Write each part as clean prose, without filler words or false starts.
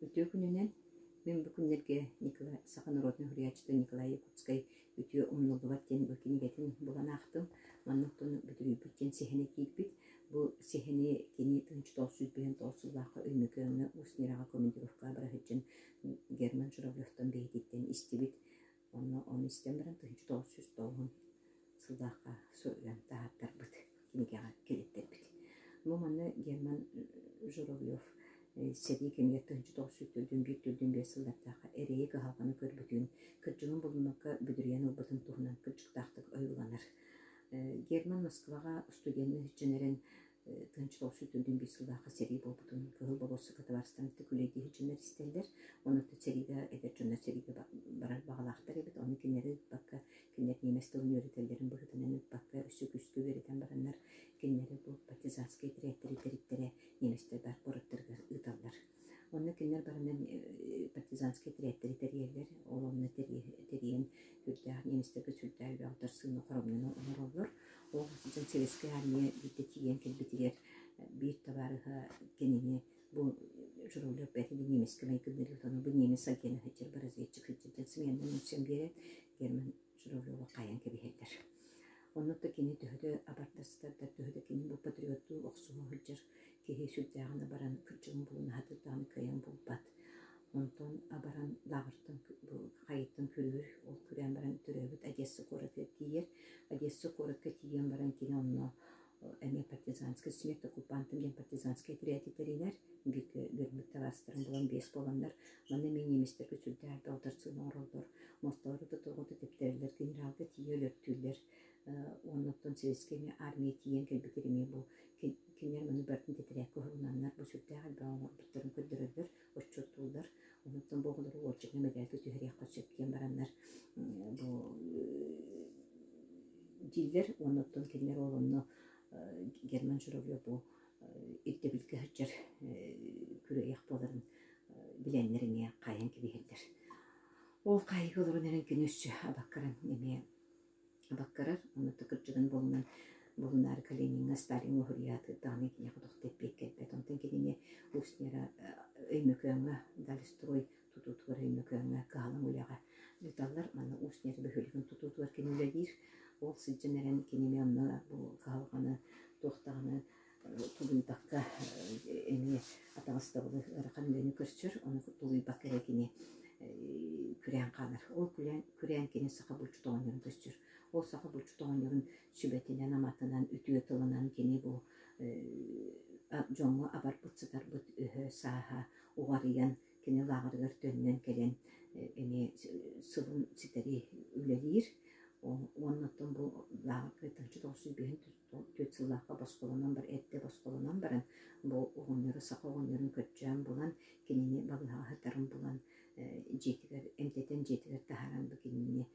Ütüö күнүнен мен bu күннерге Николай Саханородный хурьячты Николай Якутской ütüö умнолдубат тен бөкинигетин булан актым. Маннуктун бүтүрүбүттен сехене кийиппит. Бу сехене кени тынч толсуз бен толсуллакка өймөкөңө уснирага командировка барахычын Герман Журавлевтан бейдиттен истибит. Он истен баран тынч толсуз толгун сылдакка сөйгөн тааттар бит. Кинигага келеттербит. Бу манны Герман Журавлев Седи кемге тынчы тоқсүттүлдүн биттүлдүн бесылдаттака эрейи кахалганы көрбүтүн кыржыңын булмакка бүдүрген убытын туһунан кыржыктактык ойгуланар. Герман Москвага студенты женерен тынчы тоқсүттүлдүн бесылдака сери болбутун кыгыл болосу катабарстанты күлейди хичинер истелдер. Онуту сериге эдерчонда сериге барар багалактар эбит. Оны кинери бакка кинер неместе университеттерин быгытынан бакка үсүк беретен бараннар. Кинери бу партизанский территория неместер бар бораттарга ыталлар. Онны кинер баранан партизанский территориялер олонны терриен үрдә неместерге сүлтәл баутар сыны коромнан онороллар. Ол сизен советская армия биттеген келбетигер бир табарыга кенене бу журулуп бетине немеске майкындырып тону бу немес агені хәтер бар разведчик хәтер сыгеннән үсен берет Герман журулуп каян кебехеттер. Оннотта кини төһөдө абартастарда төһөдө кини бу патриотту оксума хылжыр кеһи сүлтәгәне баран кырчыгын булуна хатырдан каян булбат. Онтон абаран лагыртын бу кайыттын көрүр ол күрән баран төрөбүт Одесса коракка тиер. Одесса коракка тиен баран кини онно эме партизанский смерть оккупантын ден партизанский территориялер бик гөрмөт тавастырын булан бес болгандар. Мана мен неместерге сүлтәгә балтырсын оролдор. Мосталары тотугуты тептерлер генералга тиелөттүлөр. Оннотон советская армия тиен келбетериме бу кинер маны бертин тетерек көрүнаннар бу сүлтәгә баалар буттарын көдөрөлөр, оччоттулар. Оннотон боголор орчыгы медалды төһөрөккө сөккен бараннар. Бу диллер оннотон кинер олонно Герман Журавлев бу иттебилге хәҗәр күрәяк боларын биленнәреңә каян кибеһелдер. Ол кайгыларын кинөссө абаккаран неме абаккарар оны тыкырчыгын болунар Калининга Сталин хурияты таны кине кудуктеп беккет онтон кине уснера өймөкөңө далстрой тутутур өймөкөңө калын уяга деталлар мана уснера бөхөлгөн тутутур кинелер ол сыженерен кинеме онна бу калганы токтаганы тулуйбакка эми атагыстабы ракамлени көрсөр оны тулуйбакка кине күрән калар. Ол күрән кине сака булчутоңнан көсчүр. Ол сака булчутоңнан сүбетинен аматынан үтүө тылынан кине бу жоңго абар бутсатар бут саха угарыян кине лагыргар төннөн келен эми сылын ситери үлелир. Оннотон бу лагыргы тынчы тоосуз бен төтсыллакка басколонан бар этте басколонан баран бу оңнөрү сака оңнөрүн көччөн булан кинени багыга хатарын булан жетигер эмтетен жетигер тахаран букинне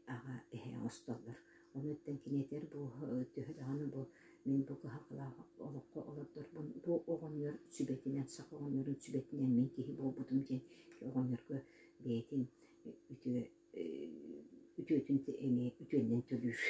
ага остоллар. Онуттан кинетер бу төһөдөгөнү бу мен бу хакыла олокко олоттор бу оңнөр сүбетинен сака оңнөрүн сүбетинен мен кихи болбутум ден оңнөргө бетин үтүөтүн эми үтүөннен төлүр.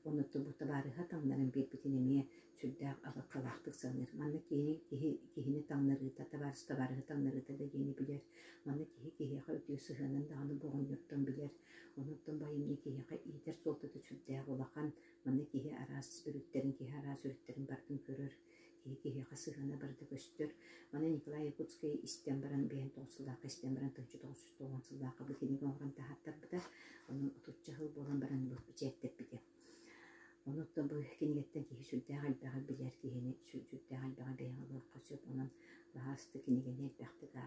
Онутта бу табарыга таңнарын бетбитинеме сүлдәк абаккалактык саныр. Манна кихини таңнары табарыга таңнары да гени билер. Манна кихига өтүө сыгынын даганы боғоннордон билер. Онуттан байымне кихига идер солтаты сүлдәк улахан. Манна кихи арас бүрүттерин кихи арас үрүттерин бардын көрөр. Кихига сыгына барды көстөр. Мана Николай Якутский истен баран бен тоосулдака истен баран тынчы тоосуз тоогон сылдака бу киниге оңран тахаттар быта. Оны утуччахыл болан баран бу жеттеп бите. Онуттан бу кинигеттен кихи сүлдәк албага билер кихини сүлдәк албага бейгалы косып онан лахасты кинигене элбәхтыга